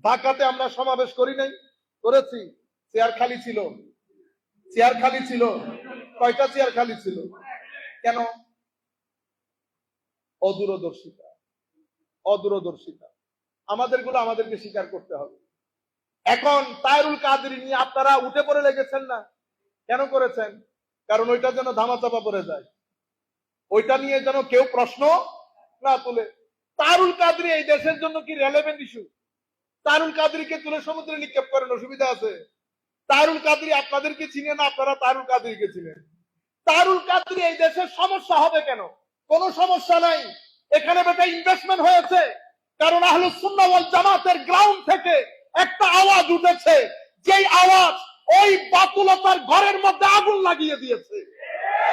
ঢাকাতে আমরা সমাবেশ করি নাই? করেছি। চেয়ার খালি ছিল, চেয়ার খালি ছিল। কয়টা চেয়ার খালি ছিল? কেন? অদূরদর্শিতা, অদূরদর্শিতা। আমাদেরগুলো আমাদেরকে স্বীকার করতে হবে। এখন তায়রুল কাদরি নিয়ে আপনারা উঠে পড়ে লেগেছেন না? কেন করেছেন? কারণ ওইটা যেন ধামাচাপা পড়ে যায়, ওইটা নিয়ে যেন কেউ প্রশ্ন না তুলে। তায়রুল কাদরি এই দেশের জন্য কি রেলেভেন্ট ইস্যু? তায়রুল কাদরিকে তুলে সমুদ্রে নিক্ষেপ করেন, অসুবিধা আছে? তায়রুল কাদরি আপনাদেরকে চিনে না, আপনারা তায়রুল কাদরিকে চিনেন। তায়রুল কাদরি এই দেশের সমস্যা হবে কেন? কোন সমস্যা নাই। এখানে বেটা ইনভেস্টমেন্ট হয়েছে, কারণ আহলুস সুন্নাহ ওয়াল জামাতের গ্রাউন্ড থেকে একটা আওয়াজ উঠেছে, যেই আওয়াজ ওই বাতুলতার ঘরের মধ্যে আগুন লাগিয়ে দিয়েছে।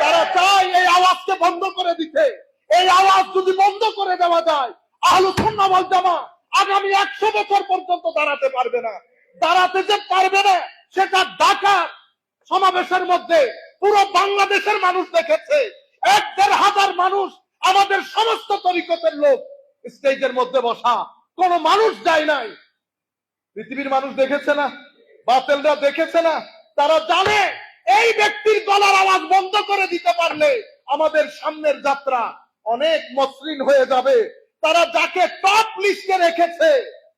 তারা চায় এই আওয়াজকে বন্ধ করে দিতে। এই আওয়াজ যদি বন্ধ করে দেওয়া যায়, আহলুস সুন্নাহ ওয়াল জামাত আগামী 100 বছর পর্যন্ত দাঁড়াতে পারবে না। দাঁড়াতে যে পারবে না, সেটা ঢাকার সমাবেশের মধ্যে পুরো বাংলাদেশের মানুষ দেখেছে। 1-1.5 মানুষ, আমাদের সমস্ত তরিকতের লোক স্টেজের মধ্যে বসা, কোন মানুষ যায় নাই। পৃথিবীর মানুষ দেখেছে না, বাতিলরা দেখেছে না। তারা জানে এই ব্যক্তির গলার আওয়াজ বন্ধ করে দিতে পারলে আমাদের সামনের যাত্রা অনেক মসৃণ হয়ে যাবে। তারা যাকে টপ লিস্টে রেখেছে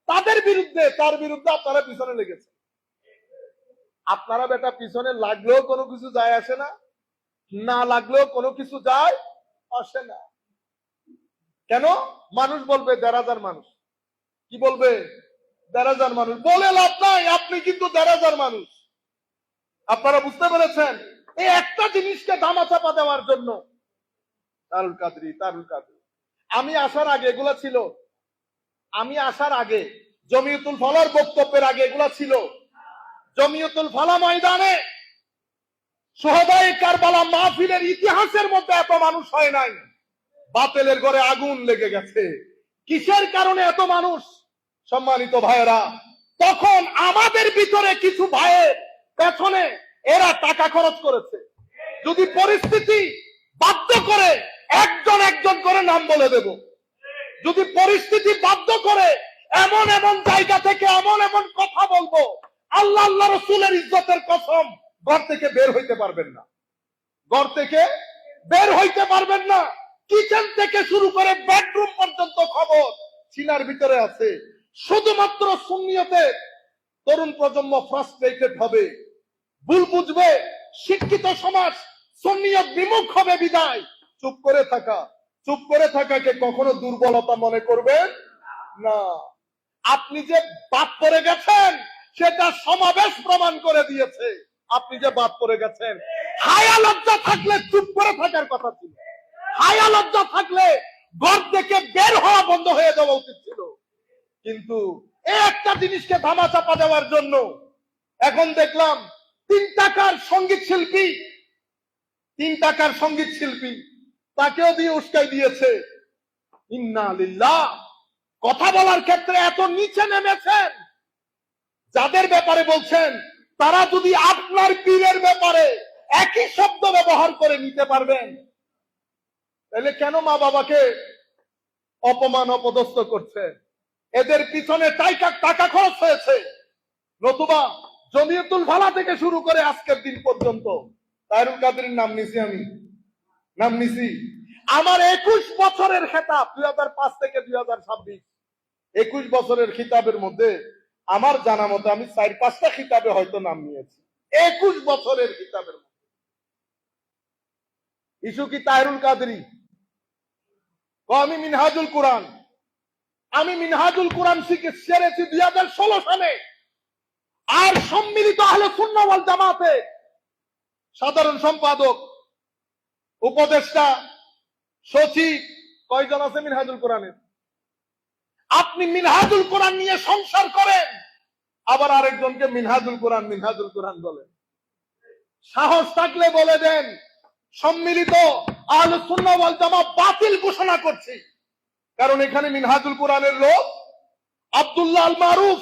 তাদের বিরুদ্ধে, তার বিরুদ্ধে আপনারা পিছনে লেগেছে। আপনারা বেটা পিছনে লাগলেও কোনো কিছু যায় আসে না, না লাগলেও কোনো কিছু যায় আসে না। কেন? মানুষ বলবে 1,500 মানুষ। কি বলবে? 1,500 মানুষ। বলে লাভ নাই, আপনি কিন্তু 1,500 মানুষ। আপনারা বুঝতে পেরেছেন? এই একটা জিনিসকে ধামাচাপা দেওয়ার জন্য তায়রুল কাদরি, তায়রুল কাদরি। আমি আসার আগে এগুলা ছিল, আমি আসার আগে জমিয়তুল ফালার বক্তব্যের আগে এগুলা ছিল। জমিয়তুল ফালা ময়দানে শুহাদায়ে কারবালা মাহফিলের ইতিহাসের মধ্যে এত মানুষ হয় নাই। বাতিলের ঘরে আগুন লেগে গেছে। কিসের কারণে এত মানুষ? সম্মানিত ভাইয়েরা, তখন আমাদের ভিতরে কিছু ভাইয়ের পেছনে এরা টাকা খরচ করেছে। যদি পরিস্থিতি বাধ্য করে একজন একজন করে নাম বলে দেব, যদি পরিস্থিতি বাধ্য করে এমন এমন জায়গা থেকে এমন এমন কথা বলবো, আল্লাহ আল্লাহ রসুলের ইজ্জতের কসম, ঘর থেকে বের হইতে পারবেন না, ঘর থেকে বের হইতে পারবেন না। কিচেন থেকে শুরু করে বেডরুম পর্যন্ত খবর সিনার ভিতরে আছে। শুধুমাত্র সুন্নিয়তের তরুণ প্রজন্ম ফ্রাস্ট্রেটেড হবে, ভুল বুঝবে, শিক্ষিত সমাজ সুন্নিয়ত বিমুখ হবে বিদায় চুপ করে থাকা। চুপ করে থাকাকে কখনো দুর্বলতা মনে করবেন না। আপনি যে বাদ পড়ে গেছেন সেটা সমাবেশ প্রমাণ করে দিয়েছে। আপনি যে বাদ পড়ে গেছেন, হায়া লজ্জা থাকলে চুপ করে থাকার কথা ছিল। হায়া লজ্জা থাকলে ঘর থেকে বের হওয়া বন্ধ হয়ে যাওয়া উচিত ছিল। কিন্তু এই একটা জিনিসকে ধামাচাপা দেওয়ার জন্য এখন দেখলাম 3 টাকার সঙ্গীত শিল্পী, 3 টাকার সঙ্গীত শিল্পী তাকেও দিয়ে উস্কাই দিয়েছে। ইন্না লিল্লাহ। কথা বলার ক্ষেত্রে এত নিচে নেমেছেন, যাদের ব্যাপারে বলছেন তারা যদি আপনার পীরের ব্যাপারে একই শব্দ ব্যবহার করে নিতে পারবেন, তাহলে কেন মা বাবাকে অপমান অপদস্থ করছে? এদের পিছনে টাকা খরচ হয়েছে। নতুবা জমিয়তুল ফালা থেকে শুরু করে আজকের দিন পর্যন্ত তায়রুল কাদরির নাম নিছি, আমি নাম নিছি। আমার 21 বছরের খেতাব 2005 থেকে 2026, 21 বছরের খিতাবের মধ্যে আমার জানা মতো আমি 4-5টা খিতাবে হয়তো নাম নিয়েছি। 21 বছরের খিতাবের মধ্যে ইস্যু কি তায়রুল কাদরি? আমি মিনহাজুল কোরআন, আমি মিনহাজুল কোরআন সেরেছি 2016 সালে। আর সম্মিলিত আহলে সুন্নাহ ওয়াল জামাতে সাধারণ সম্পাদক, উপদেষ্টা, সচিব কয়জন আছে মিনহাজুল কোরআনের? আপনি মিনহাজুল কোরআন নিয়ে সংসার করেন, আবার আরেকজনকে মিনহাজুল কোরআন বলেন। সাহস থাকলে বলে দেন সম্মিলিত আহলে সুন্নাহ ওয়াল জামাত বাতিল ঘোষণা করছি। কারণ এখানে মিনহাজুল কোরআনের লোক আব্দুল্লাহ আল মারুফ,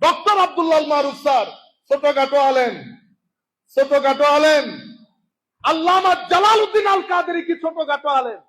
ডক্টর আব্দুল্লাহ আল মারুফ স্যার ছোটখাটো আলেম, আল্লামা জালালউদ্দিন আল কাদেরী কি ছোটখাটো আলেম?